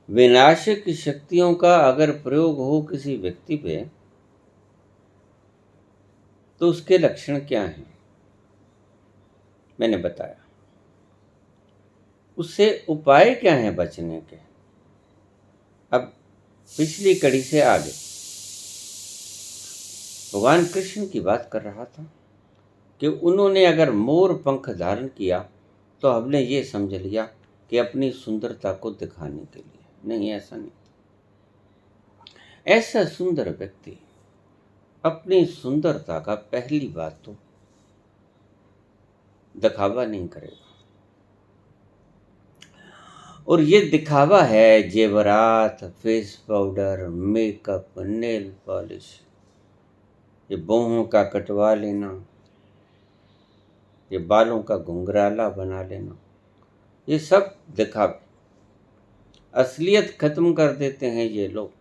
विनाशक शक्तियों का अगर प्रयोग हो किसी व्यक्ति पे तो उसके लक्षण क्या हैं मैंने बताया। उससे उपाय क्या हैं बचने के। अब पिछली कड़ी से आगे भगवान कृष्ण की बात कर रहा था कि उन्होंने अगर मोर पंख धारण किया तो हमने ये समझ लिया कि अपनी सुंदरता को दिखाने के लिए। नहीं, ऐसा नहीं। ऐसा सुंदर व्यक्ति अपनी सुंदरता का पहली बात तो दिखावा नहीं करेगा। और ये दिखावा है जेवरात, face powder, makeup, nail polish, ये बाहों का कटवा लेना, ये बालों का घुंघराला बना लेना, ये सब दिखावे। असलियत खत्म कर देते हैं ये लोग।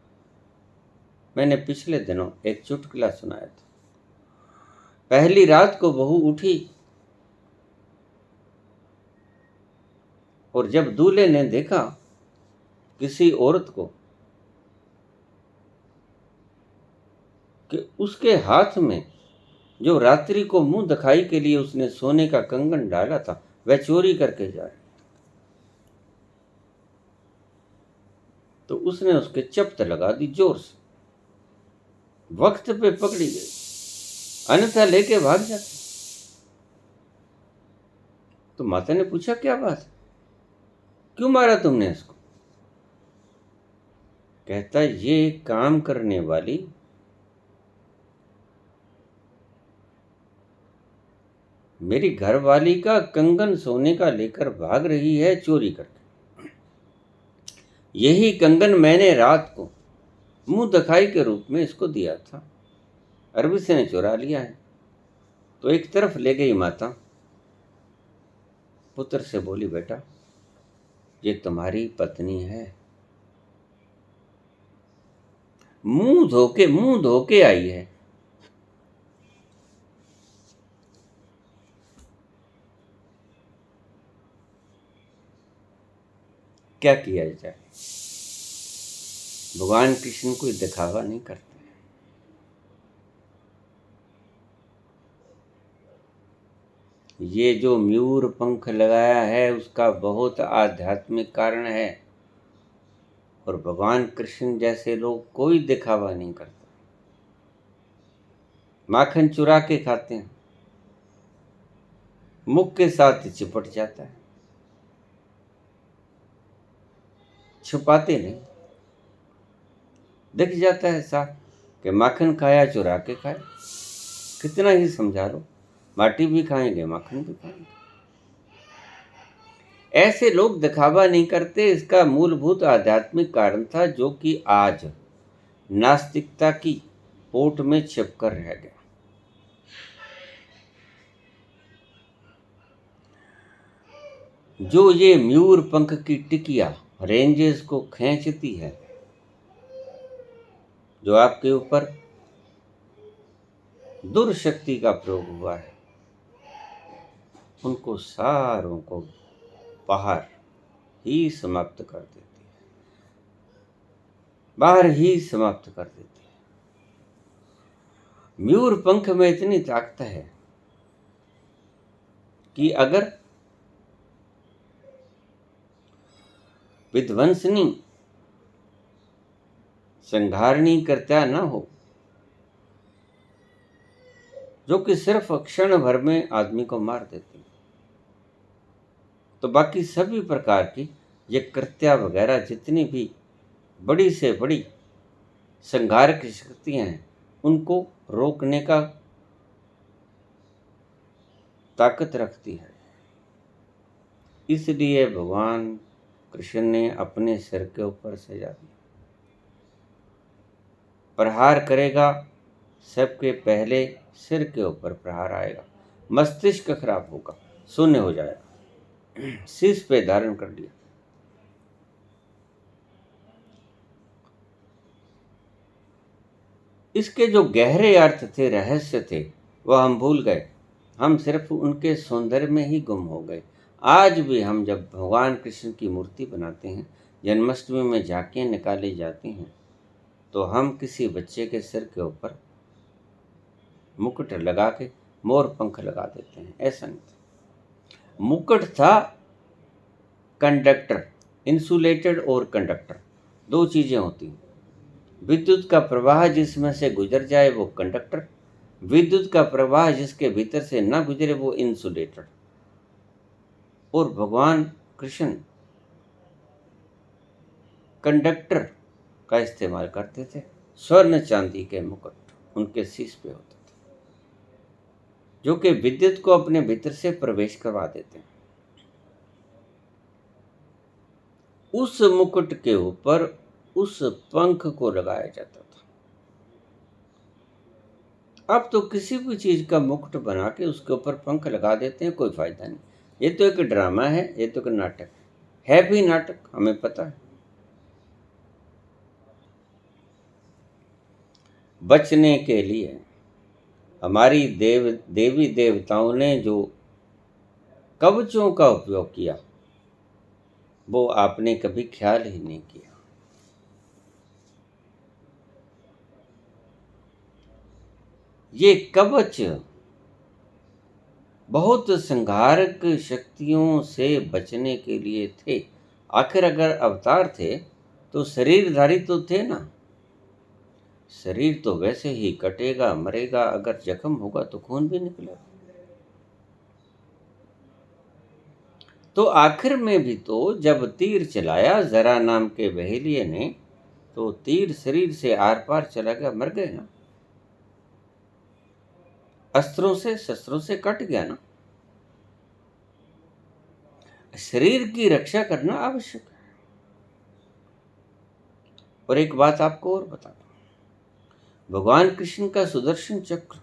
मैंने पिछले दिनों एक चुटकुला सुनाया था। पहली रात को बहू उठी और जब दूल्हे ने देखा किसी औरत को कि उसके हाथ में जो रात्रि को मुंह दिखाई के लिए उसने सोने का कंगन डाला था वह चोरी करके जा रही, तो उसने उसके चपत लगा दी जोर से। वक्त पे पकड़ी गई, अन्यथा लेके भाग जाती। तो माता ने पूछा क्या बात, क्यों मारा तुमने इसको। कहता ये काम करने वाली मेरी घरवाली का कंगन सोने का लेकर भाग रही है चोरी करके। यही कंगन मैंने रात को मुंह दिखाई के रूप में इसको दिया था, अरबी से ने चुरा लिया है। तो एक तरफ ले गई माता, पुत्र से बोली बेटा ये तुम्हारी पत्नी है, मुंह धोके आई है। क्या किया जाए। भगवान कृष्ण कोई दिखावा नहीं करते। ये जो मयूर पंख लगाया है उसका बहुत आध्यात्मिक कारण है। और भगवान कृष्ण जैसे लोग कोई दिखावा नहीं करता। माखन चुरा के खाते हैं, मुख के साथ चिपट जाता है, छुपाते नहीं, दिख जाता है साफ कि माखन खाया चुरा के खाया। कितना ही समझा लो, माटी भी खाएंगे माखन भी खाएंगे। ऐसे लोग दिखावा नहीं करते। इसका मूलभूत आध्यात्मिक कारण था जो कि आज नास्तिकता की ओट में छिपकर रह गया। जो ये मयूर पंख की टिकिया रेंजेस को खींचती है, जो आपके ऊपर दुर्शक्ति का प्रयोग हुआ है, उनको सारों को बाहर ही समाप्त कर देती है, बाहर ही समाप्त कर देती है। मयूर पंख में इतनी ताकत है कि अगर विध्वंसनी संहारणी कर्ता न हो, जो कि सिर्फ क्षण भर में आदमी को मार देती, तो बाकी सभी प्रकार की ये कृत्या वगैरह जितनी भी बड़ी से बड़ी संहार की शक्तियां हैं उनको रोकने का ताकत रखती है। इसलिए भगवान कृष्ण ने अपने सिर के ऊपर सजा दिया। प्रहार करेगा सबके पहले सिर के ऊपर प्रहार आएगा, मस्तिष्क खराब होगा, शून्य हो जाएगा, शीश पे धारण कर लिया। इसके जो गहरे अर्थ थे, रहस्य थे, वह हम भूल गए। हम सिर्फ उनके सौंदर्य में ही गुम हो गए। आज भी हम जब भगवान कृष्ण की मूर्ति बनाते हैं जन्माष्टमी में झांकियाँ निकाली जाती हैं तो हम किसी बच्चे के सिर के ऊपर मुकुट लगा के मोर पंख लगा देते हैं। ऐसा नहीं था। मुकुट था कंडक्टर। इंसुलेटेड और कंडक्टर दो चीज़ें होती हैं। विद्युत का प्रवाह जिसमें से गुजर जाए वो कंडक्टर, विद्युत का प्रवाह जिसके भीतर से ना गुजरे वो इंसुलेटर। और भगवान कृष्ण कंडक्टर का इस्तेमाल करते थे। स्वर्ण चांदी के मुकुट उनके शीश पे होते थे जो कि विद्युत को अपने भीतर से प्रवेश करवा देते हैं। उस मुकुट के ऊपर उस पंख को लगाया जाता था। अब तो किसी भी चीज का मुकुट बना के उसके ऊपर पंख लगा देते हैं, कोई फायदा नहीं। ये तो एक ड्रामा है, ये तो एक नाटक है भी नाटक, हमें पता है। बचने के लिए हमारी देवी देवताओं ने जो कवचों का उपयोग किया वो आपने कभी ख्याल ही नहीं किया। ये कवच बहुत संहारक शक्तियों से बचने के लिए थे। आखिर अगर अवतार थे तो शरीरधारी तो थे ना। शरीर तो वैसे ही कटेगा, मरेगा, अगर जख्म होगा तो खून भी निकलेगा। तो आखिर में भी तो जब तीर चलाया जरा नाम के बहेलिये ने, तो तीर शरीर से आर पार चला गया, मर गए ना। अस्त्रों से शस्त्रों से कट गया ना। शरीर की रक्षा करना आवश्यक है। और एक बात आपको और बता दूं, भगवान कृष्ण का सुदर्शन चक्र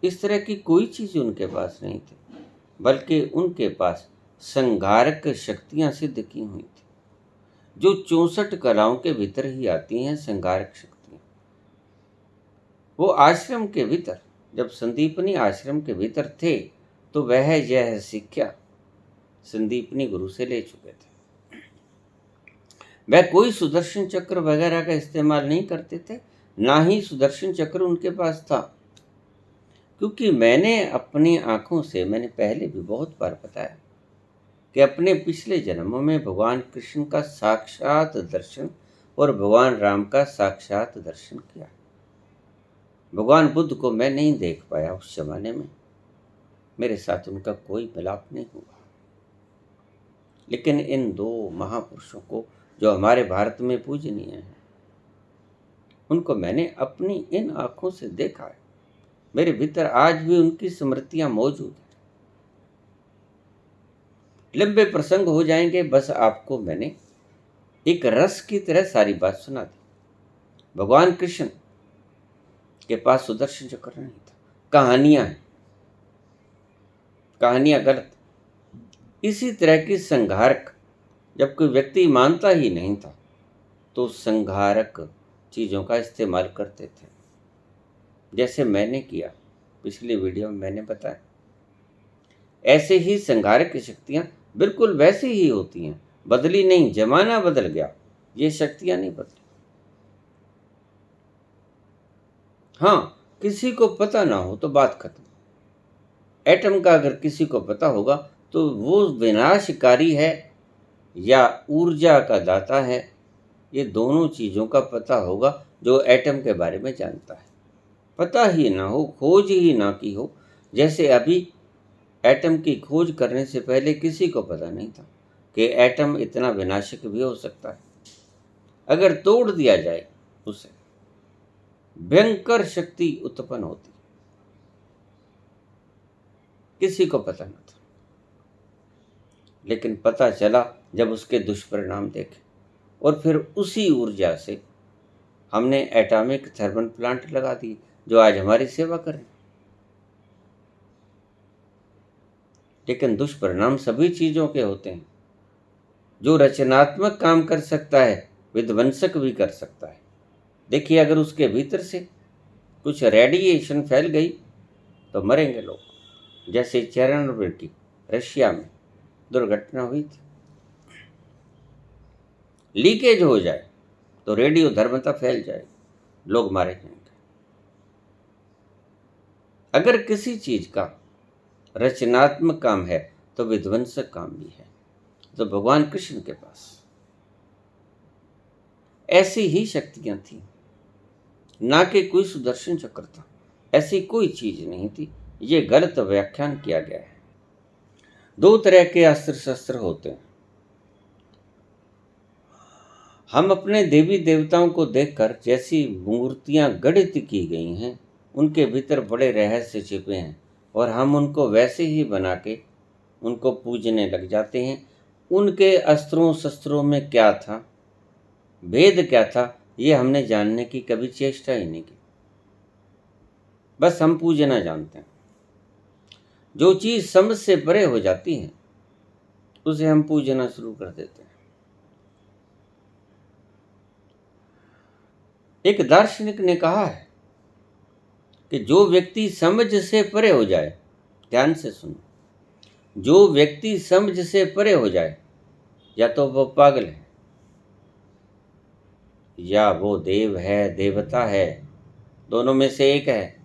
इस तरह की कोई चीज उनके पास नहीं थी, बल्कि उनके पास संहारक शक्तियां सिद्ध की हुई थी, जो 64 कलाओं के भीतर ही आती हैं। संहारक शक्तियां वो आश्रम के भीतर, जब संदीपनी आश्रम के भीतर थे तो वह यह शिक्षा संदीपनी गुरु से ले चुके थे। वह कोई सुदर्शन चक्र वगैरह का इस्तेमाल नहीं करते थे, ना ही सुदर्शन चक्र उनके पास था। क्योंकि मैंने अपनी आंखों से, मैंने पहले भी बहुत बार बताया कि अपने पिछले जन्मों में भगवान कृष्ण का साक्षात दर्शन और भगवान राम का साक्षात दर्शन किया। भगवान बुद्ध को मैं नहीं देख पाया उस जमाने में, मेरे साथ उनका कोई मिलाप नहीं हुआ। लेकिन इन दो महापुरुषों को जो हमारे भारत में पूजनीय हैं, उनको मैंने अपनी इन आंखों से देखा है। मेरे भीतर आज भी उनकी स्मृतियां मौजूद हैं। लंबे प्रसंग हो जाएंगे, बस आपको मैंने एक रस की तरह सारी बात सुना दी। भगवान कृष्ण के पास सुदर्शन चक्र नहीं था। कहानियां हैं, कहानियां गलत। इसी तरह की संहारक, जब कोई व्यक्ति मानता ही नहीं था तो संहारक चीज़ों का इस्तेमाल करते थे, जैसे मैंने किया, पिछली वीडियो में मैंने बताया। ऐसे ही संहारक शक्तियां बिल्कुल वैसे ही होती हैं, बदली नहीं। जमाना बदल गया, ये शक्तियां नहीं बदली। हाँ, किसी को पता ना हो तो बात खत्म। एटम का अगर किसी को पता होगा तो वो विनाशकारी है या ऊर्जा का दाता है, ये दोनों चीज़ों का पता होगा जो एटम के बारे में जानता है। पता ही ना हो, खोज ही ना की हो, जैसे अभी एटम की खोज करने से पहले किसी को पता नहीं था कि एटम इतना विनाशक भी हो सकता है। अगर तोड़ दिया जाए उसे, भयंकर शक्ति उत्पन्न होती, किसी को पता न था। लेकिन पता चला जब उसके दुष्परिणाम देखे, और फिर उसी ऊर्जा से हमने एटॉमिक थर्मल प्लांट लगा दिए जो आज हमारी सेवा करें। लेकिन दुष्परिणाम सभी चीज़ों के होते हैं। जो रचनात्मक काम कर सकता है, विध्वंसक भी कर सकता है। देखिए, अगर उसके भीतर से कुछ रेडिएशन फैल गई तो मरेंगे लोग, जैसे चेरनोबिल की रशिया में दुर्घटना हुई थी। लीकेज हो जाए तो रेडियो धर्मता फैल जाए, लोग मारे जाएंगे। अगर किसी चीज का रचनात्मक काम है तो विध्वंसक काम भी है। तो भगवान कृष्ण के पास ऐसी ही शक्तियां थी, ना कि कोई सुदर्शन चक्र था, ऐसी कोई चीज नहीं थी। ये गलत व्याख्यान किया गया है। दो तरह के अस्त्र शस्त्र होते हैं। हम अपने देवी देवताओं को देखकर जैसी मूर्तियां गढ़ित की गई हैं, उनके भीतर बड़े रहस्य छिपे हैं और हम उनको वैसे ही बना के उनको पूजने लग जाते हैं। उनके अस्त्रों शस्त्रों में क्या था, भेद क्या था, ये हमने जानने की कभी चेष्टा ही नहीं की। बस हम पूजना जानते हैं। जो चीज समझ से परे हो जाती है उसे हम पूजना शुरू कर देते हैं। एक दार्शनिक ने कहा है कि जो व्यक्ति समझ से परे हो जाए, ध्यान से सुनो, जो व्यक्ति समझ से परे हो जाए या तो वो पागल है या वो देव है, देवता है, दोनों में से एक है।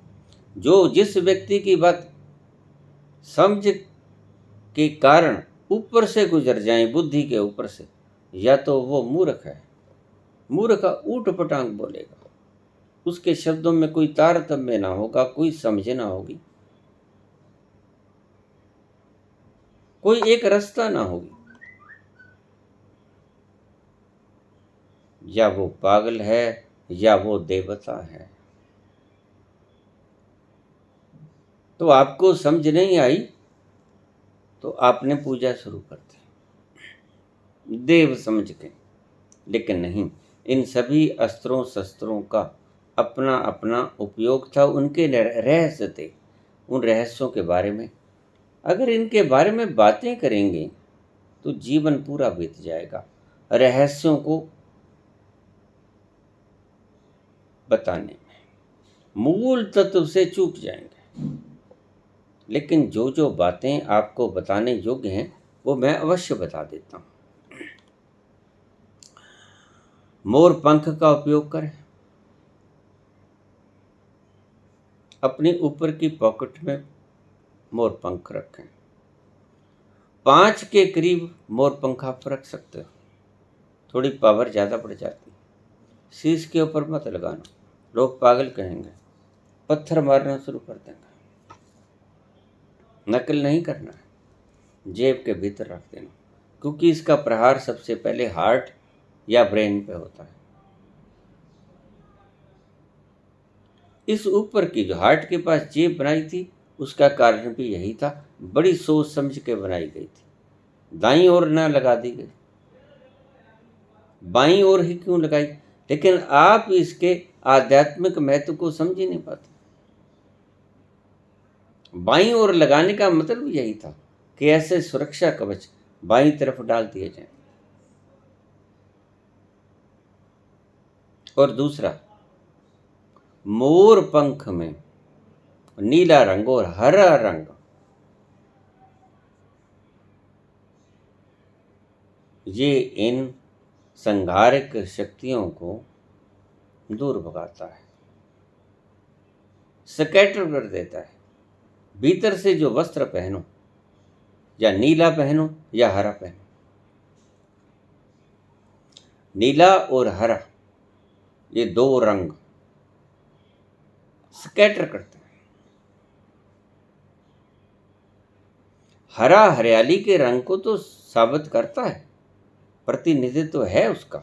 जो जिस व्यक्ति की बात समझ के कारण ऊपर से गुजर जाए, बुद्धि के ऊपर से, या तो वो मूर्ख है। मूर्ख ऊट पटांग बोलेगा, उसके शब्दों में कोई तारतम्य ना होगा, कोई समझ ना होगी, कोई एक रास्ता ना होगी। या वो पागल है या वो देवता है। तो आपको समझ नहीं आई तो आपने पूजा शुरू कर दी देव समझ के। लेकिन नहीं, इन सभी अस्त्रों शस्त्रों का अपना अपना उपयोग था, उनके रहस्य थे। उन रहस्यों के बारे में अगर इनके बारे में बातें करेंगे तो जीवन पूरा बीत जाएगा। रहस्यों को बताने में मूल तत्व से चूक जाएंगे। लेकिन जो जो बातें आपको बताने योग्य हैं वो मैं अवश्य बता देता हूँ। मोर पंख का उपयोग करें। अपनी ऊपर की पॉकेट में मोर पंख रखें। 5 के करीब मोर पंख आप रख सकते हो, थोड़ी पावर ज़्यादा बढ़ जाती। शीश के ऊपर मत लगाना, लोग पागल कहेंगे, पत्थर मारना शुरू कर देंगे। नकल नहीं करना है, जेब के भीतर रख देना, क्योंकि इसका प्रहार सबसे पहले हार्ट या ब्रेन पे होता है। इस ऊपर की जो हार्ट के पास जेब बनाई थी उसका कारण भी यही था, बड़ी सोच समझ के बनाई गई थी। दाईं ओर ना लगा दी गई, बाईं ओर ही क्यों लगाई? लेकिन आप इसके आध्यात्मिक महत्व को समझ ही नहीं पाते। बाईं ओर लगाने का मतलब यही था कि ऐसे सुरक्षा कवच बाईं तरफ डाल दिए जाएं। और दूसरा, मोर पंख में नीला रंग और हरा रंग ये इन संहारक शक्तियों को दूर भगाता है, स्कैटर कर देता है। भीतर से जो वस्त्र पहनो, या नीला पहनो या हरा पहनो, नीला और हरा ये दो रंग स्कैटर करते हैं। हरा हरियाली के रंग को तो साबित करता है, प्रतिनिधित्व है उसका,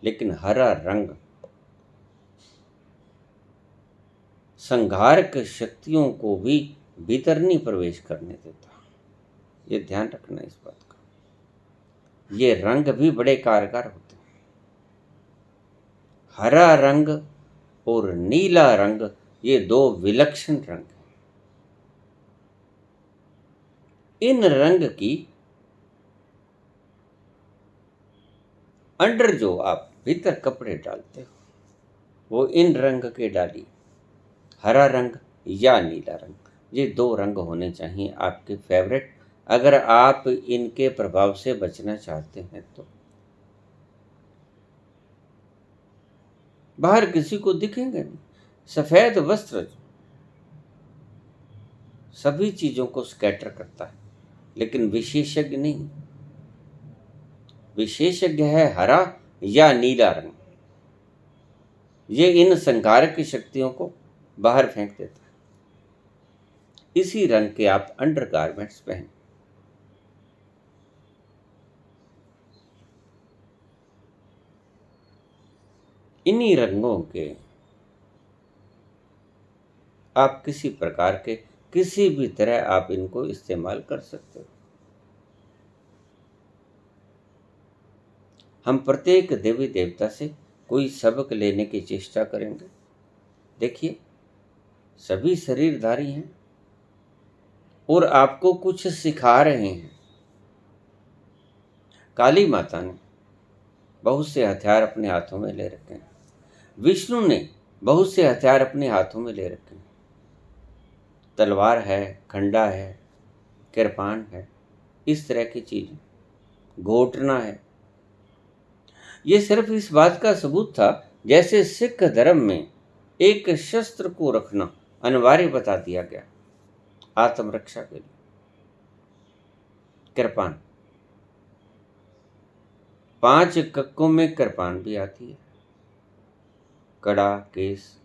लेकिन हरा रंग संहारक शक्तियों को भी भीतर नहीं प्रवेश करने देता। ये ध्यान रखना इस बात का। ये रंग भी बड़े कारगर होते हैं। हरा रंग और नीला रंग ये दो विलक्षण रंग हैं। इन रंग की अंडर जो आप भीतर कपड़े डालते हो वो इन रंग के डालिए, हरा रंग या नीला रंग। ये दो रंग होने चाहिए आपके फेवरेट, अगर आप इनके प्रभाव से बचना चाहते हैं तो। बाहर किसी को दिखेंगे नहीं। सफेद वस्त्र सभी चीजों को स्कैटर करता है, लेकिन विशेषज्ञ नहीं। विशेषज्ञ है हरा या नीला रंग। ये इन संहारक की शक्तियों को बाहर फेंक देता है। इसी रंग के आप अंडरगारमेंट्स पहने। इन्हीं रंगों के आप किसी प्रकार के, किसी भी तरह आप इनको इस्तेमाल कर सकते हो। हम प्रत्येक देवी देवता से कोई सबक लेने की चेष्टा करेंगे। देखिए, सभी शरीरधारी हैं और आपको कुछ सिखा रहे हैं। काली माता ने बहुत से हथियार अपने हाथों में ले रखे हैं। विष्णु ने बहुत से हथियार अपने हाथों में ले रखे हैं। तलवार है, खंडा है, कृपाण है, इस तरह की चीजें, घोटना है। ये सिर्फ इस बात का सबूत था, जैसे सिख धर्म में एक शस्त्र को रखना अनिवार्य बता दिया गया आत्मरक्षा के लिए। कृपाण, 5 कक्कों में कृपाण भी आती है। कड़ा, केस,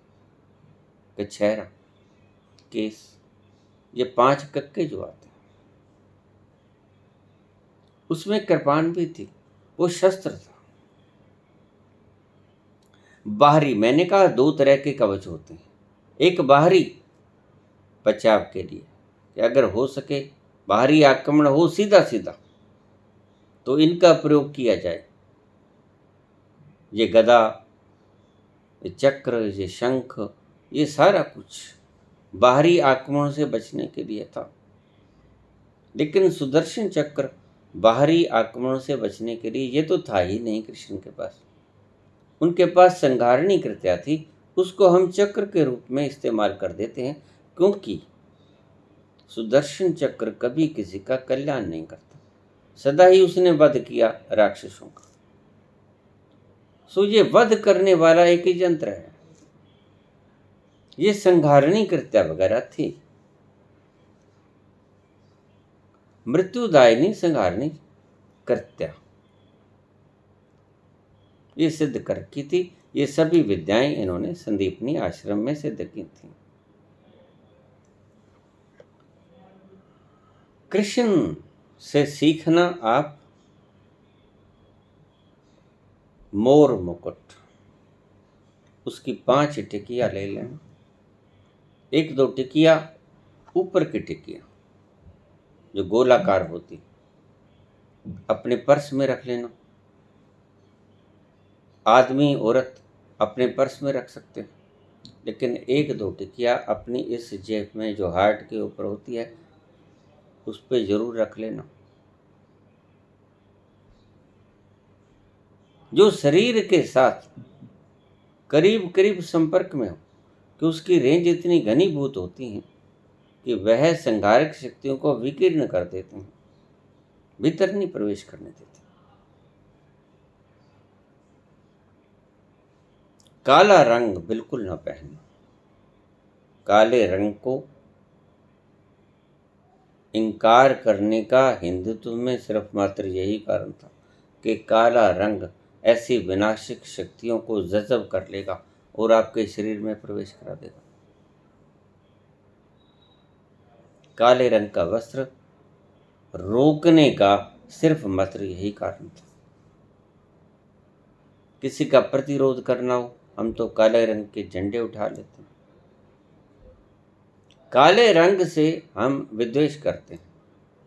कछहरा, केस, ये 5 कक्के जो आते हैं उसमें कृपाण भी थी। वो शस्त्र था। बाहरी, मैंने कहा 2 तरह के कवच होते हैं। एक बाहरी बचाव के लिए कि अगर हो सके बाहरी आक्रमण हो सीधा सीधा तो इनका प्रयोग किया जाए। ये गदा, ये चक्र, ये शंख, ये सारा कुछ बाहरी आक्रमण से बचने के लिए था। लेकिन सुदर्शन चक्र बाहरी आक्रमण से बचने के लिए ये तो था ही नहीं कृष्ण के पास। उनके पास संहारणी कृत्या थी, उसको हम चक्र के रूप में इस्तेमाल कर देते हैं, क्योंकि सुदर्शन चक्र कभी किसी का कल्याण नहीं करता। सदा ही उसने वध किया राक्षसों का। सो ये वध करने वाला एक ही यंत्र है। ये संहारणी कृत्या वगैरह थी, मृत्युदायिनी संहारणी कृत्या ये सिद्ध कर की थी। ये सभी विद्याएं इन्होंने संदीपनी आश्रम में सिद्ध की थी। कृष्ण से सीखना आप मोर मुकुट, उसकी 5 टिकिया ले लेना। 1-2 टिकिया ऊपर की टिकिया जो गोलाकार होती अपने पर्स में रख लेना। आदमी औरत अपने पर्स में रख सकते हैं, लेकिन 1-2 टिकिया अपनी इस जेब में जो हार्ट के ऊपर होती है उस पर जरूर रख लेना। जो शरीर के साथ करीब करीब संपर्क में हो कि उसकी रेंज इतनी घनीभूत होती है कि वह संहारक शक्तियों को विकीर्ण कर देते हैं, भीतर नहीं प्रवेश करने देते। काला रंग बिल्कुल न पहनना। काले रंग को इनकार करने का हिंदुत्व में सिर्फ मात्र यही कारण था कि काला रंग ऐसी विनाशक शक्तियों को जज़ब कर लेगा और आपके शरीर में प्रवेश करा देगा। काले रंग का वस्त्र रोकने का सिर्फ मात्र यही कारण था। किसी का प्रतिरोध करना हो, हम तो काले रंग के झंडे उठा लेते हैं। काले रंग से हम विद्वेष करते हैं,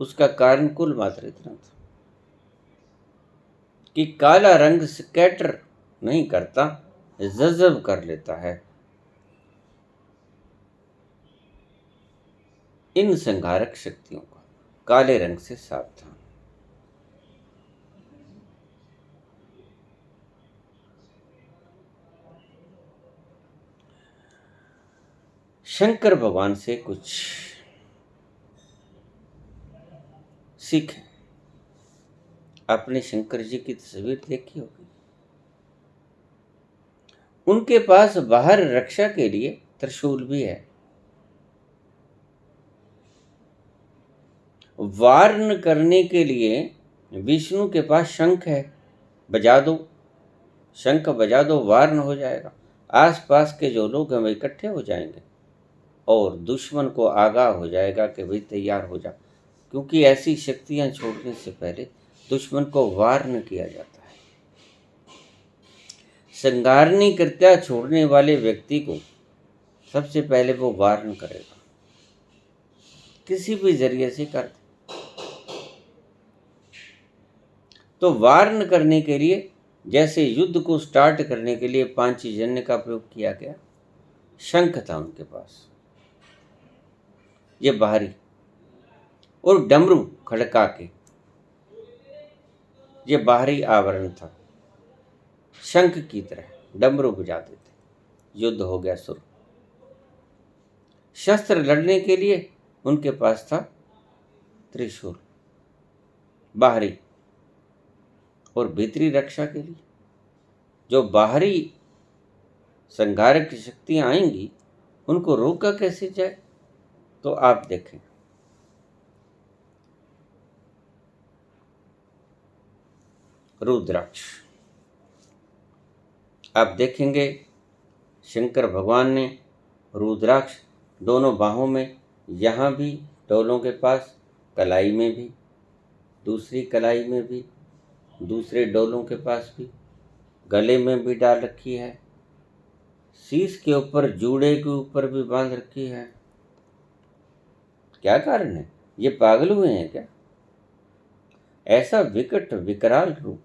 उसका कारण कुल मात्र इतना था कि काला रंग स्कैटर नहीं करता, जज़ब कर लेता है। इन संहारक शक्तियों का काले रंग से सावधान। शंकर भगवान से कुछ सीखें। आपने शंकर जी की तस्वीर देखी होगी। उनके पास बाहर रक्षा के लिए त्रिशूल भी है। वार्न करने के लिए विष्णु के पास शंख है, बजा दो, शंख बजा दो, वार्न हो जाएगा। आसपास के जो लोग हैं वो इकट्ठे हो जाएंगे और दुश्मन को आगाह हो जाएगा कि भाई तैयार हो जा, क्योंकि ऐसी शक्तियां छोड़ने से पहले दुश्मन को वार्न किया जाता है। संगारणी कृत्या छोड़ने वाले व्यक्ति को सबसे पहले वो वार्न करेगा, किसी भी जरिए से कर दे। तो वार्न करने के लिए जैसे युद्ध को स्टार्ट करने के लिए पांचजन्य का प्रयोग किया गया, शंख था उनके पास, ये बाहरी, और डमरू खड़का के, ये बाहरी आवरण था। शंख की तरह डमरू बजाते थे, युद्ध हो गया शुरू। शस्त्र लड़ने के लिए उनके पास था त्रिशूल, बाहरी, और भीतरी रक्षा के लिए जो बाहरी संहारक शक्तियां आएंगी उनको रोका कैसे जाए, तो आप देखें। रुद्राक्ष आप देखेंगे, शंकर भगवान ने रुद्राक्ष दोनों बाहों में, यहाँ भी डोलों के पास, कलाई में भी, दूसरी कलाई में भी, दूसरे डोलों के पास भी, गले में भी डाल रखी है, शीश के ऊपर, जूड़े के ऊपर भी बांध रखी है। क्या कारण है? ये पागल हुए हैं क्या? ऐसा विकट विकराल रूप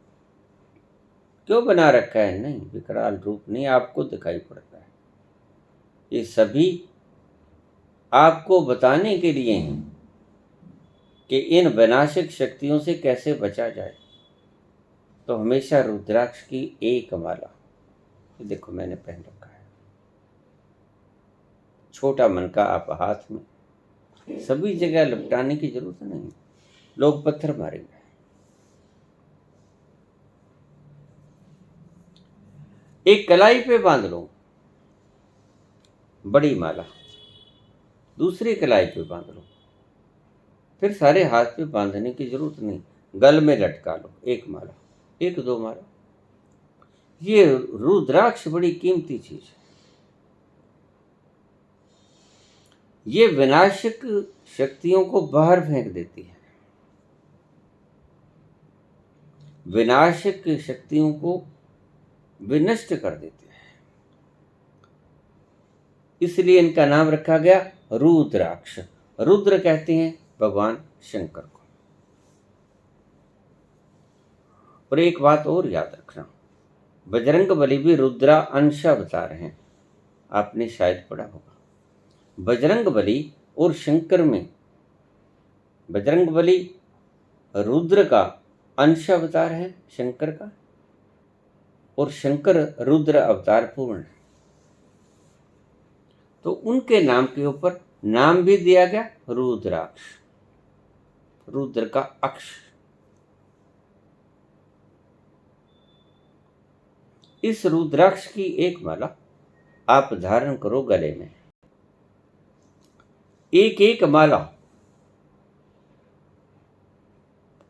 क्यों बना रखा है? नहीं, विकराल रूप नहीं, आपको दिखाई पड़ता है। ये सभी आपको बताने के लिए हैं कि इन विनाशक शक्तियों से कैसे बचा जाए। तो हमेशा रुद्राक्ष की एक माला, देखो मैंने पहन रखा है, छोटा मन का आप हाथ में, सभी जगह लपटाने की जरूरत नहीं, लोग पत्थर मारेंगे। एक कलाई पे बांध लो बड़ी माला, दूसरी कलाई पे बांध लो, फिर सारे हाथ पे बांधने की जरूरत नहीं, गल में लटका लो एक माला, एक दो माला। ये रुद्राक्ष बड़ी कीमती चीज है। ये विनाशक शक्तियों को बाहर फेंक देती है, विनाशक शक्तियों को विनष्ट कर देते हैं, इसलिए इनका नाम रखा गया रुद्राक्ष। रुद्र कहते हैं भगवान शंकर को। और एक बात और याद रखना, बजरंग बली भी रुद्रा अंश अवतार हैं, आपने शायद पढ़ा होगा। बजरंग बली और शंकर में, बजरंग बली रुद्र का अंश अवतार है शंकर का, और शंकर रुद्र अवतार पूर्ण है। तो उनके नाम के ऊपर नाम भी दिया गया रुद्राक्ष, रुद्र का अक्ष। इस रुद्राक्ष की एक माला आप धारण करो गले में, एक एक माला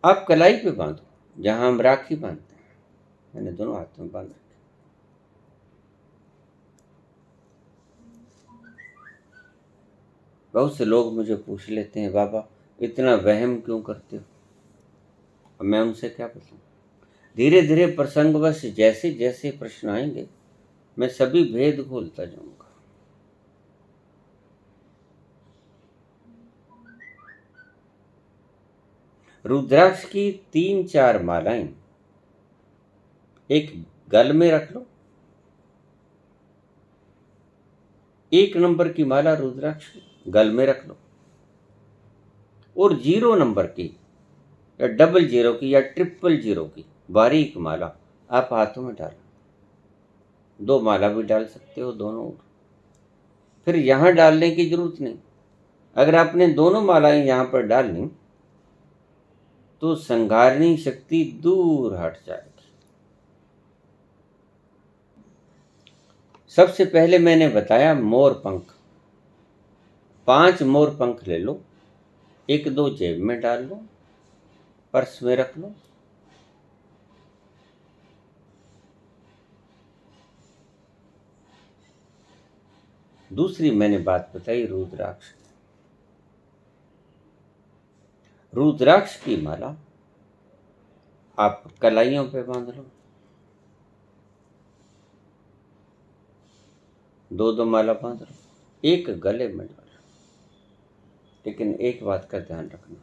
आप कलाई पे बांधो, जहां हम राखी बांधते हैं, मैंने दोनों हाथों में बांध रखी। बहुत से लोग मुझे पूछ लेते हैं, बाबा इतना वहम क्यों करते हो? मैं उनसे क्या बताऊं? धीरे धीरे प्रसंगवश जैसे जैसे प्रश्न आएंगे मैं सभी भेद खोलता जाऊंगा। रुद्राक्ष की 3-4 मालाएं एक गल में रख लो, एक नंबर की माला रुद्राक्ष गल में रख लो, और 0 नंबर की या 00 की या 000 की बारीक माला आप हाथों में डालो। 2 माला भी डाल सकते हो दोनों। फिर यहां डालने की जरूरत नहीं, अगर आपने दोनों मालाएं यहां पर डाल ली तो संहारणी शक्ति दूर हट जाएगी। सबसे पहले मैंने बताया मोर पंख। 5 मोर पंख ले लो, 1-2 जेब में डाल लो, पर्स में रख लो। दूसरी मैंने बात बताई रुद्राक्ष। रुद्राक्ष की माला आप कलाइयों पे बांध लो, 2-2 माला बांध लो, एक गले में डालो। लेकिन एक बात का ध्यान रखना,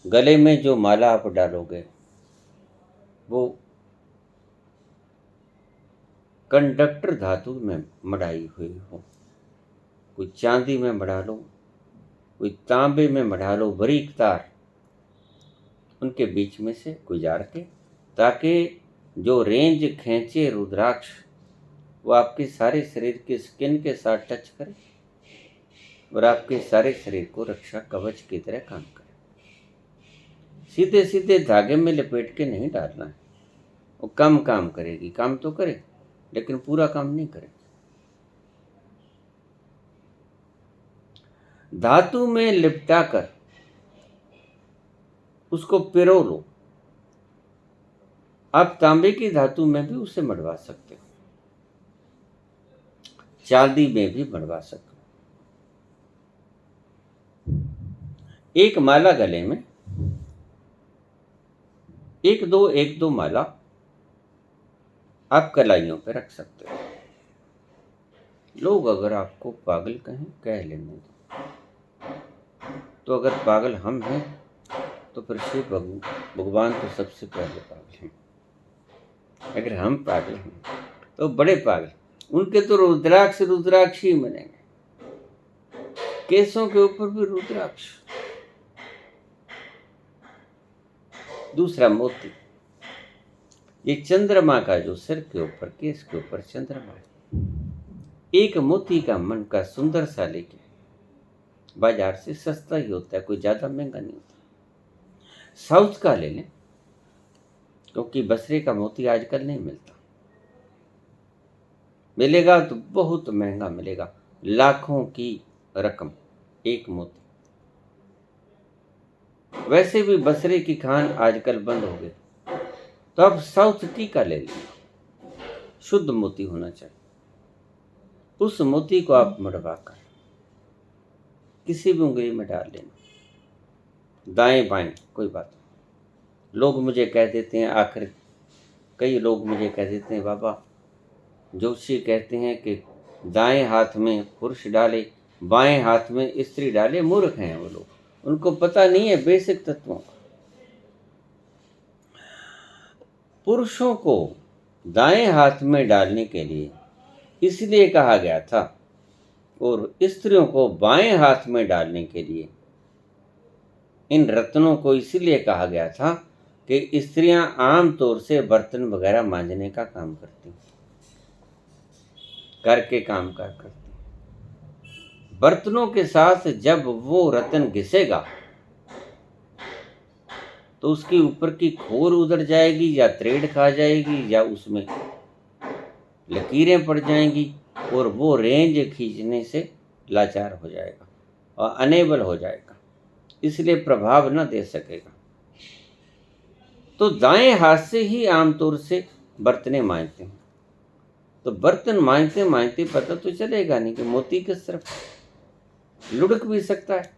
गले में जो माला आप डालोगे वो कंडक्टर धातु में मढ़ाई हुई हो। कोई चांदी में मढ़ा लो, कोई तांबे में मढ़ा लो, बारीक तार उनके बीच में से गुजार के, ताकि जो रेंज खींचे रुद्राक्ष वो आपके सारे शरीर के स्किन के साथ टच करे और आपके सारे शरीर को रक्षा कवच की तरह काम करे। सीधे सीधे धागे में लपेट के नहीं डालना है, वो कम काम करेगी। काम तो करे लेकिन पूरा काम नहीं करे। धातु में लिपटाकर उसको पिरो लो। आप तांबे की धातु में भी उसे मढ़वा सकते हो, चांदी में भी मढ़वा सकते हो। एक माला गले में, 1-2 माला आप कलाइयों पे रख सकते हो। लोग अगर आपको पागल कहें, कह लेने दो। तो अगर पागल हम हैं तो फिर शिव भगवान तो सबसे पहले पागल हैं। अगर हम पागल हैं तो बड़े पागल, उनके तो रुद्राक्ष ही बनेंगे। केसों के ऊपर भी रुद्राक्ष। दूसरा मोती, ये चंद्रमा का जो सिर के ऊपर, केस के ऊपर चंद्रमा है। एक मोती का मन का सुंदर सा लेके बाजार से सस्ता ही होता है, कोई ज्यादा महंगा नहीं होता। साउथ का ले लें, क्योंकि बसरे का मोती आजकल नहीं मिलता। मिलेगा तो बहुत महंगा मिलेगा, लाखों की रकम एक मोती। वैसे भी बसरे की खान आजकल बंद हो गई, तो अब साउथ टी का ले लेना। शुद्ध मोती होना चाहिए। उस मोती को आप मढ़वाकर किसी भी उंगली में डाल लेना, दाएं बाएं कोई बात नहीं। लोग मुझे कह देते हैं, आखिर कई लोग मुझे कह देते हैं, बाबा जोशी कहते हैं कि दाएं हाथ में पुरुष डाले, बाएं हाथ में स्त्री डाले। मूर्ख हैं वो लोग, उनको पता नहीं है बेसिक तत्वों का। पुरुषों को दाएं हाथ में डालने के लिए इसलिए कहा गया था, और स्त्रियों को बाएं हाथ में डालने के लिए इन रत्नों को इसलिए कहा गया था कि स्त्रियां आमतौर से बर्तन वगैरह मांजने का काम करती हैं, करके काम करती हैं। बर्तनों के साथ जब वो रत्न घिसेगा तो उसकी ऊपर की खोर उधर जाएगी, या त्रेड़ खा जाएगी, या उसमें लकीरें पड़ जाएंगी, और वो रेंज खींचने से लाचार हो जाएगा और अनेबल हो जाएगा, इसलिए प्रभाव न दे सकेगा। तो दाएं हाथ से ही आमतौर से बर्तने मांजते हैं। तो बर्तन मांजते मांजते पता तो चलेगा नहीं कि मोती किस तरफ, लुढ़क भी सकता है।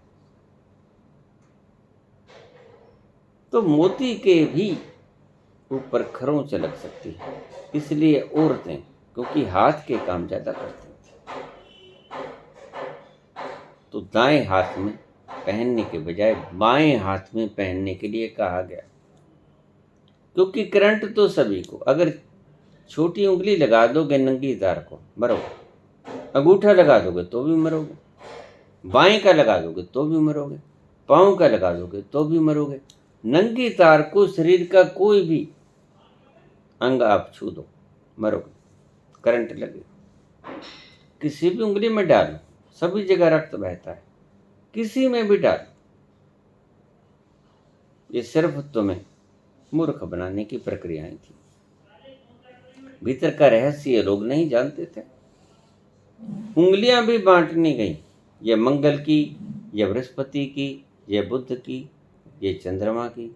तो मोती के भी ऊपर खरोंच लग सकती है, इसलिए औरतें, क्योंकि हाथ के काम ज्यादा करती हैं, तो दाएं हाथ में पहनने के बजाय बाएं हाथ में पहनने के लिए कहा गया। क्योंकि करंट तो सभी को, अगर छोटी उंगली लगा दोगे नंगी तार को मरोगे, अंगूठा लगा दोगे तो भी मरोगे, बाएं का लगा दोगे तो भी मरोगे, पाँव का लगा दोगे तो भी मरोगे। नंगी तार को शरीर का कोई भी अंग आप छू दो मरोगे, करंट लगेगा। किसी भी उंगली में डालो, सभी जगह रक्त बहता है, किसी में भी डालो। ये सिर्फ तुम्हें मूर्ख बनाने की प्रक्रियाएं थी, भीतर का रहस्य ये लोग नहीं जानते थे। उंगलियां भी बांटनी गई, ये मंगल की, ये बृहस्पति की, ये बुध की, ये चंद्रमा की।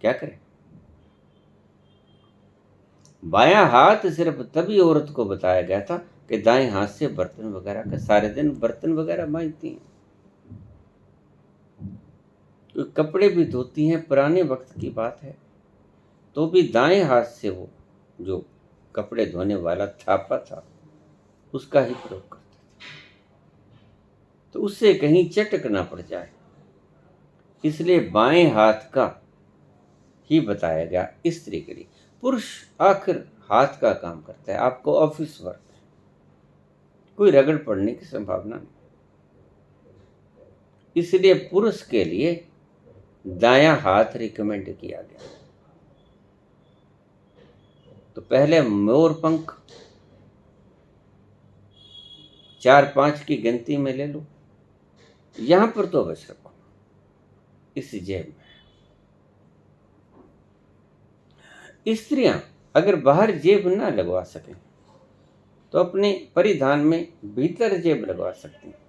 क्या करें? बायां हाथ सिर्फ तभी औरत को बताया गया था कि दाएं हाथ से बर्तन वगैरह का, सारे दिन बर्तन वगैरह मांजती हैं, तो कपड़े भी धोती हैं, पुराने वक्त की बात है, तो भी दाएं हाथ से वो जो कपड़े धोने वाला थापा था उसका ही प्रयोग करते थे, तो उससे कहीं चटक ना पड़ जाए, इसलिए बाएं हाथ का ही बताया गया स्त्री के लिए। पुरुष आखिर हाथ का काम करता है, आपको ऑफिस वर्क है, कोई रगड़ पड़ने की संभावना नहीं, इसलिए पुरुष के लिए दायां हाथ रिकमेंड किया गया। तो पहले मोर पंख 4-5 की गिनती में ले लो, यहां पर तो अवश्य रखो इस जेब में। स्त्रियां अगर बाहर जेब ना लगवा सकें तो अपने परिधान में भीतर जेब लगवा सकती हैं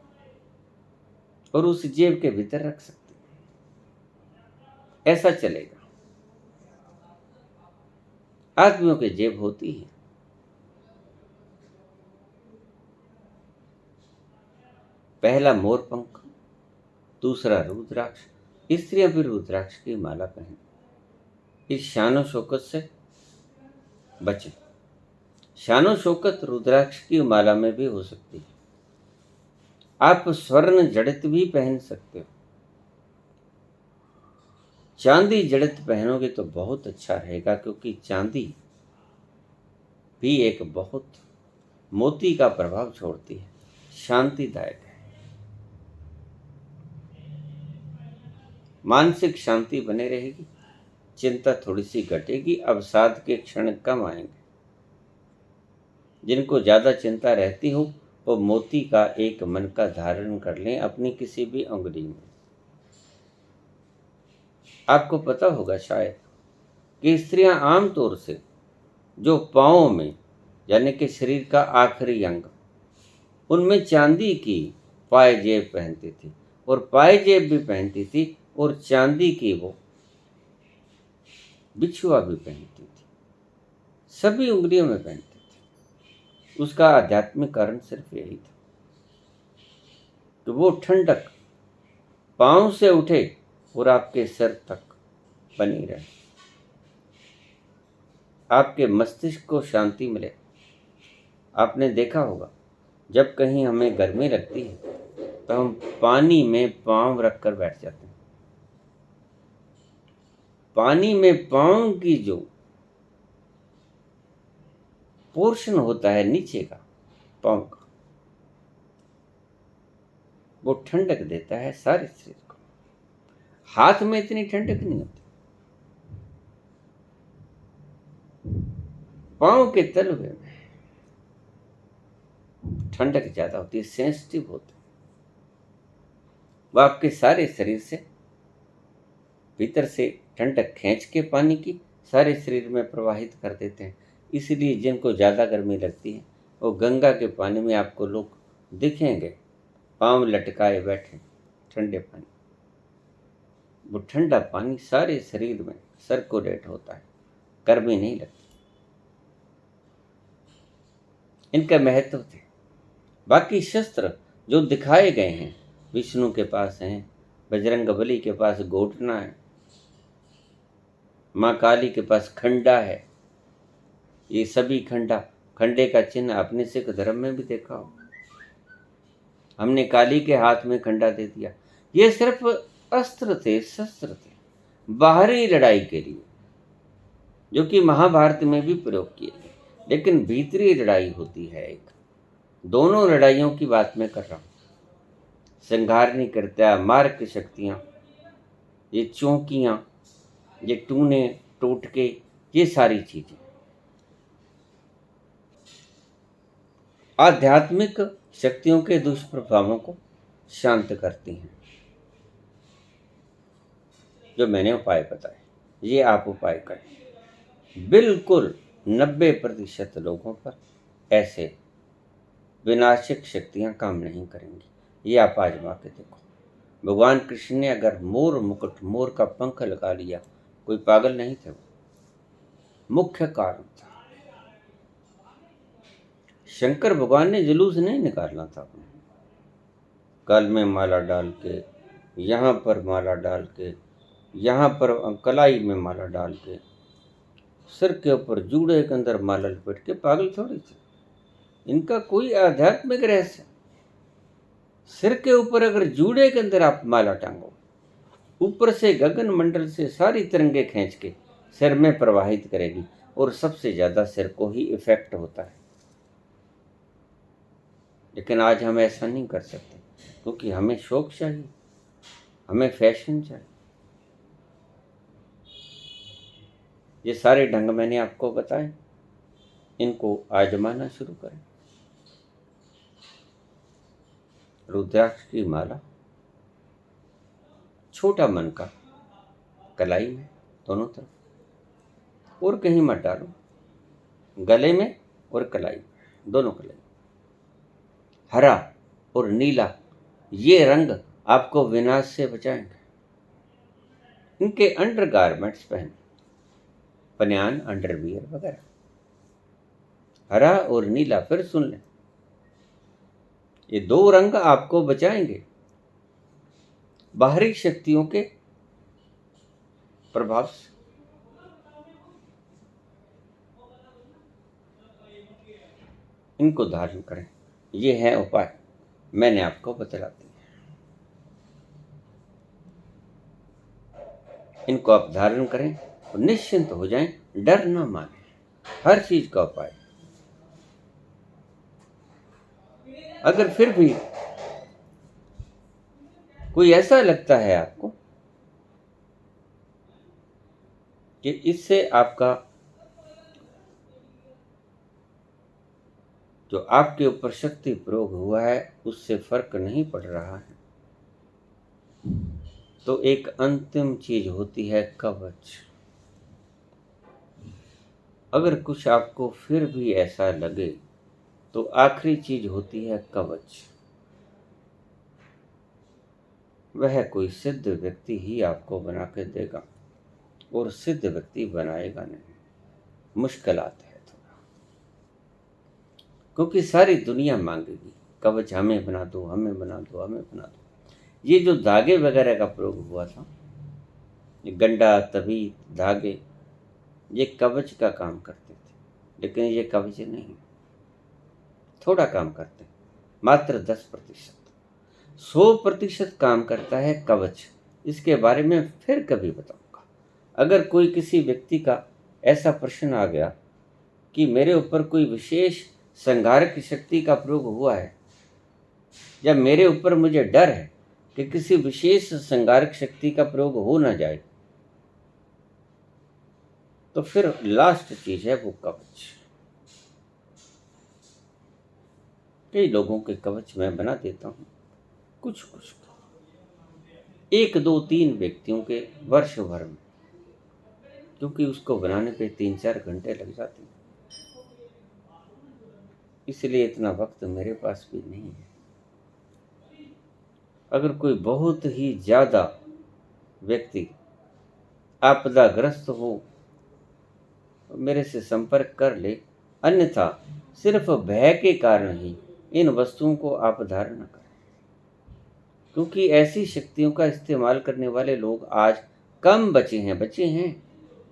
और उस जेब के भीतर रख सकती हैं, ऐसा चलेगा। आदमियों की जेब होती है, पहला मोर पंख, दूसरा रुद्राक्ष। स्त्रियां भी रुद्राक्ष की माला पहने, इस शानो शौकत से बचें। शानो शौकत रुद्राक्ष की माला में भी हो सकती है। आप स्वर्ण जड़ित भी पहन सकते हो, चांदी जड़ित पहनोगे तो बहुत अच्छा रहेगा, क्योंकि चांदी भी एक बहुत मोती का प्रभाव छोड़ती है, शांतिदायक है, मानसिक शांति बने रहेगी, चिंता थोड़ी सी घटेगी, अवसाद के क्षण कम आएंगे। जिनको ज़्यादा चिंता रहती हो वो मोती का एक मन का धारण कर लें अपनी किसी भी अंगुली में। आपको पता होगा शायद कि स्त्रियां आमतौर से जो पाँव में, यानी कि शरीर का आखिरी अंग, उनमें चांदी की पायजेब पहनती थी, और पायजेब भी पहनती थी, और चांदी की वो बिछुआ भी पहनती थी, सभी उंगलियों में पहनती थी। उसका आध्यात्मिक कारण सिर्फ यही था कि वो ठंडक पाँव से उठे और आपके सिर तक बनी रहे, आपके मस्तिष्क को शांति मिले। आपने देखा होगा जब कहीं हमें गर्मी लगती है तो हम पानी में पाँव रखकर बैठ जाते हैं। पानी में पाँव की जो पोर्शन होता है नीचे का पाँव का, वो ठंडक देता है सारे शरीर को। हाथ में इतनी ठंडक नहीं होती, पाँव के तलवे में ठंडक ज्यादा होती है, सेंसिटिव होता है, वो आपके सारे शरीर से भीतर से ठंडक खींच के पानी की सारे शरीर में प्रवाहित कर देते हैं। इसलिए जिनको ज़्यादा गर्मी लगती है वो गंगा के पानी में आपको लोग दिखेंगे पाँव लटकाए बैठे ठंडे पानी। वो ठंडा पानी सारे शरीर में सर्कुलेट होता है, गर्मी नहीं लगती। इनका महत्व थे। बाकी शस्त्र जो दिखाए गए हैं, विष्णु के पास हैं, बजरंगबली के पास घोटना है, माँ काली के पास खंडा है, ये सभी खंडे का चिन्ह अपने सिख धर्म में भी देखा हो। हमने काली के हाथ में खंडा दे दिया। ये सिर्फ अस्त्र थे, शस्त्र थे बाहरी लड़ाई के लिए, जो कि महाभारत में भी प्रयोग किए गए, लेकिन भीतरी लड़ाई होती है एक। दोनों लड़ाइयों की बात मैं कर रहा हूँ। संघारनी कृत्या, मार्ग शक्तियाँ, ये चौकियाँ, ये टूने टोटके, ये सारी चीजें आध्यात्मिक शक्तियों के दुष्प्रभावों को शांत करती हैं। जो मैंने उपाय बताए ये आप उपाय करें, बिल्कुल 90% लोगों पर ऐसे विनाशक शक्तियां काम नहीं करेंगी। ये आप आजमा के देखो। भगवान कृष्ण ने अगर मोर मुकुट, मोर का पंख लगा लिया, कोई पागल नहीं थे, वो मुख्य कारण था। शंकर भगवान ने जुलूस नहीं निकालना था अपने, गल में माला डाल के, यहाँ पर माला डाल के, यहाँ पर कलाई में माला डाल के, सिर के ऊपर जूड़े के अंदर माला लपेट के, पागल थोड़ी थे। इनका कोई आध्यात्मिक रहस्य। सिर के ऊपर अगर जूड़े के अंदर आप माला टांगो, ऊपर से गगन मंडल से सारी तरंगे खींच के सिर में प्रवाहित करेगी, और सबसे ज्यादा सिर को ही इफेक्ट होता है। लेकिन आज हम ऐसा नहीं कर सकते, क्योंकि हमें शौक चाहिए, हमें फैशन चाहिए। ये सारे ढंग मैंने आपको बताए, इनको आजमाना शुरू करें। रुद्राक्ष की माला छोटा मन का कलाई में दोनों तरफ, और कहीं मत डालो, गले में और कलाई में, दोनों कलाई। हरा और नीला ये रंग आपको विनाश से बचाएंगे। इनके अंडर गारमेंट्स पहने, बनियान, अंडरवियर वगैरह। हरा और नीला, फिर सुन लें, ये दो रंग आपको बचाएंगे बाहरी शक्तियों के प्रभाव से। इनको धारण करें, ये है उपाय, मैंने आपको बतला दिया। इनको आप धारण करें और निश्चिंत हो जाएं, डर ना माने, हर चीज का उपाय। अगर फिर भी कोई ऐसा लगता है आपको कि इससे आपका जो आपके ऊपर शक्ति प्रयोग हुआ है उससे फर्क नहीं पड़ रहा है, तो एक अंतिम चीज होती है कवच। अगर कुछ आपको फिर भी ऐसा लगे तो आखिरी चीज होती है कवच। वह कोई सिद्ध व्यक्ति ही आपको बना के देगा, और सिद्ध व्यक्ति बनाएगा नहीं, मुश्किलात है थोड़ा, क्योंकि सारी दुनिया मांगेगी कवच, हमें बना दो, हमें बना दो, हमें बना दो। ये जो धागे वगैरह का प्रयोग हुआ था, ये गंडा, तबीत, धागे, ये कवच का काम करते थे, लेकिन ये कवच नहीं, थोड़ा काम करते, मात्र 10%। 100% काम करता है कवच। इसके बारे में फिर कभी बताऊंगा। अगर कोई किसी व्यक्ति का ऐसा प्रश्न आ गया कि मेरे ऊपर कोई विशेष संहारक शक्ति का प्रयोग हुआ है, या मेरे ऊपर मुझे डर है कि किसी विशेष संहारक शक्ति का प्रयोग हो ना जाए, तो फिर लास्ट चीज है वो कवच। कई लोगों के कवच मैं बना देता हूं, कुछ 1, 2, 3 व्यक्तियों के वर्ष भर में, क्योंकि उसको बनाने पे 3-4 घंटे लग जाते हैं, इसलिए इतना वक्त मेरे पास भी नहीं है। अगर कोई बहुत ही ज्यादा व्यक्ति आपदाग्रस्त हो, मेरे से संपर्क कर ले, अन्यथा सिर्फ भय के कारण ही इन वस्तुओं को आप धारण न करें, क्योंकि ऐसी शक्तियों का इस्तेमाल करने वाले लोग आज कम बचे हैं,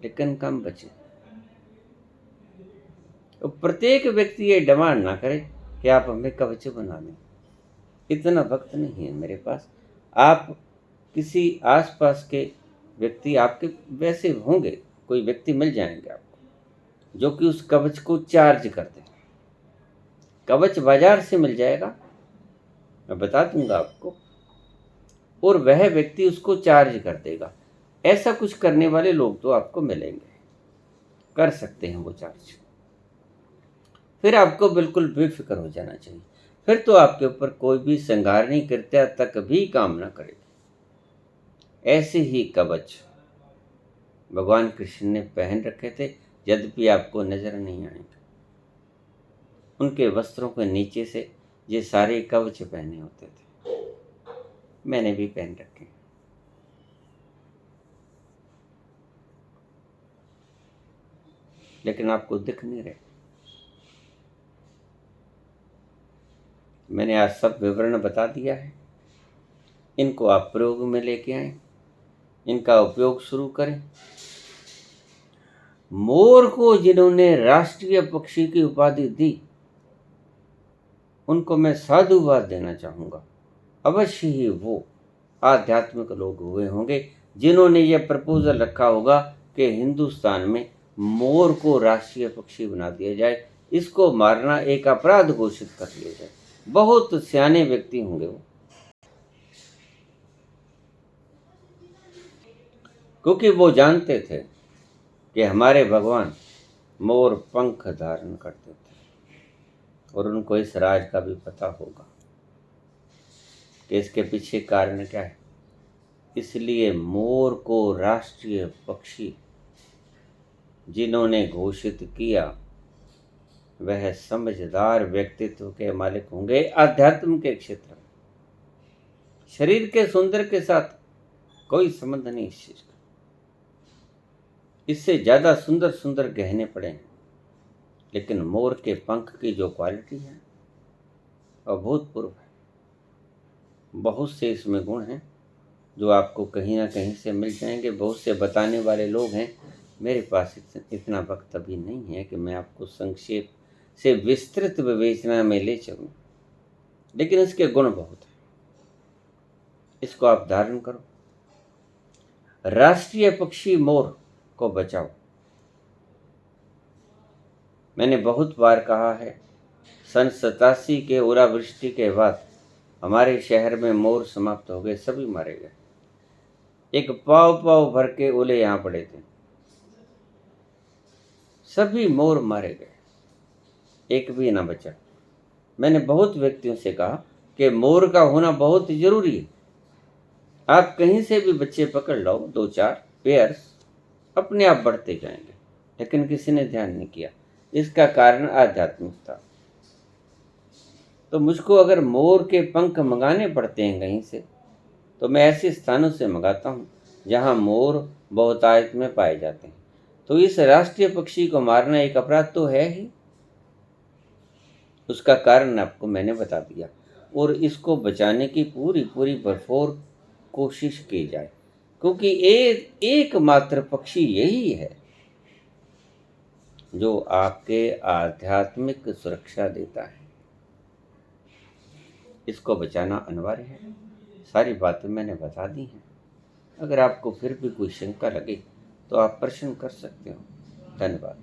लेकिन कम बचे। तो प्रत्येक व्यक्ति ये डिमांड ना करे कि आप हमें कवच बना दें, इतना वक्त नहीं है मेरे पास। आप किसी आसपास के व्यक्ति, आपके वैसे होंगे, कोई व्यक्ति मिल जाएंगे आपको जो कि उस कवच को चार्ज कर दें। कवच बाजार से मिल जाएगा, मैं बता दूंगा आपको, और वह व्यक्ति उसको चार्ज कर देगा। ऐसा कुछ करने वाले लोग तो आपको मिलेंगे, कर सकते हैं वो चार्ज। फिर आपको बिल्कुल बेफिक्र हो जाना चाहिए, फिर तो आपके ऊपर कोई भी संहारणी कृत्या तक भी काम न करेगी। ऐसे ही कवच भगवान कृष्ण ने पहन रखे थे, यद्यपि आपको नजर नहीं आएंगे। उनके वस्त्रों के नीचे से ये सारे कवच पहने होते थे। मैंने भी पहन रखे। लेकिन आपको दिख नहीं रहे। मैंने आज सब विवरण बता दिया है। इनको आप प्रयोग में लेके आए, इनका उपयोग शुरू करें। मोर को जिन्होंने राष्ट्रीय पक्षी की उपाधि दी, उनको मैं साधुवाद देना चाहूँगा। अवश्य ही वो आध्यात्मिक लोग हुए होंगे जिन्होंने यह प्रपोजल रखा होगा कि हिंदुस्तान में मोर को राष्ट्रीय पक्षी बना दिया जाए, इसको मारना एक अपराध घोषित कर दिया जाए। बहुत सियाने व्यक्ति होंगे वो, क्योंकि वो जानते थे कि हमारे भगवान मोर पंख धारण करते थे और उनको इस राज का भी पता होगा कि इसके पीछे कारण क्या है। इसलिए मोर को राष्ट्रीय पक्षी जिन्होंने घोषित किया वह समझदार व्यक्तित्व के मालिक होंगे आध्यात्म के क्षेत्र में। शरीर के सुंदर के साथ कोई संबंध नहीं इस चीज का। इससे ज्यादा सुंदर सुंदर गहने पड़े हैं, लेकिन मोर के पंख की जो क्वालिटी है अभूतपूर्व है। बहुत से इसमें गुण हैं जो आपको कहीं ना कहीं से मिल जाएंगे। बहुत से बताने वाले लोग हैं। मेरे पास इतना वक्त अभी नहीं है कि मैं आपको संक्षेप से विस्तृत विवेचना में ले चलूं, लेकिन इसके गुण बहुत हैं। इसको आप धारण करो। राष्ट्रीय पक्षी मोर को बचाओ। मैंने बहुत बार कहा है, सन 87 के ओलावृष्टि के बाद हमारे शहर में मोर समाप्त हो गए, सभी मारे गए। एक पाव पाव भर के ओले यहाँ पड़े थे, सभी मोर मारे गए, एक भी ना बचा। मैंने बहुत व्यक्तियों से कहा कि मोर का होना बहुत जरूरी है। आप कहीं से भी बच्चे पकड़ लो, 2-4 पेयर्स अपने आप बढ़ते जाएंगे, लेकिन किसी ने ध्यान नहीं किया। इसका कारण आध्यात्मिक था। तो मुझको अगर मोर के पंख मंगाने पड़ते हैं कहीं से, तो मैं ऐसे स्थानों से मंगाता हूँ जहाँ मोर बहुतायत में पाए जाते हैं। तो इस राष्ट्रीय पक्षी को मारना एक अपराध तो है ही। उसका कारण आपको मैंने बता दिया, और इसको बचाने की पूरी पूरी भरपूर कोशिश की जाए, क्योंकि एकमात्र पक्षी यही है जो आपके आध्यात्मिक सुरक्षा देता है। इसको बचाना अनिवार्य है। सारी बातें मैंने बता दी हैं। अगर आपको फिर भी कोई शंका लगे तो आप प्रश्न कर सकते हो। धन्यवाद।